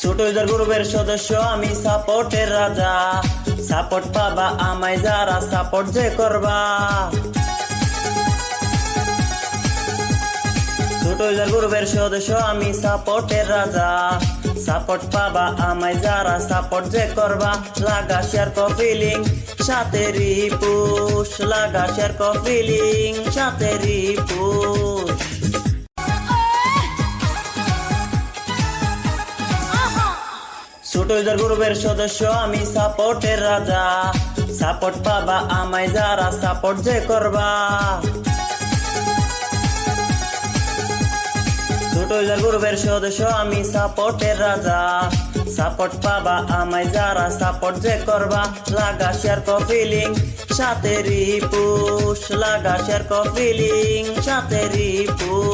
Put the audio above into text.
ছোট ইউজার গ্রুপের সদস্য আমি সাপোর্টের রাজা। সাপোর্ট পাবা আমায় যারা সাপোর্ট যে করবা। ছোট ইউজার গ্রুপের সদস্য আমি সাপোর্টের রাজা। সাপোর্ট পাবা আমায় যারা সাপোর্ট যে করবা। লাগা শেয়ার কপি লিংক সাথে রিপুশ, লাগা শেয়ার কপি লিংক সাথে রিপুশ। ছোট ইউজার গ্রুপের সদস্য আমি সাপোর্টের রাজা। সাপোর্ট পাবা আমায় যারা সাপোর্ট যে করবা। ছোট ইউজার গ্রুপের সদস্য আমি সাপোর্টের রাজা। সাপোর্ট পাবা আমায় যারা সাপোর্ট যে করবা। লাগা শেয়ার কপি লিংক সাথে রিপুশ, লাগা শেয়ার কপি লিংক সাথে রিপুশ।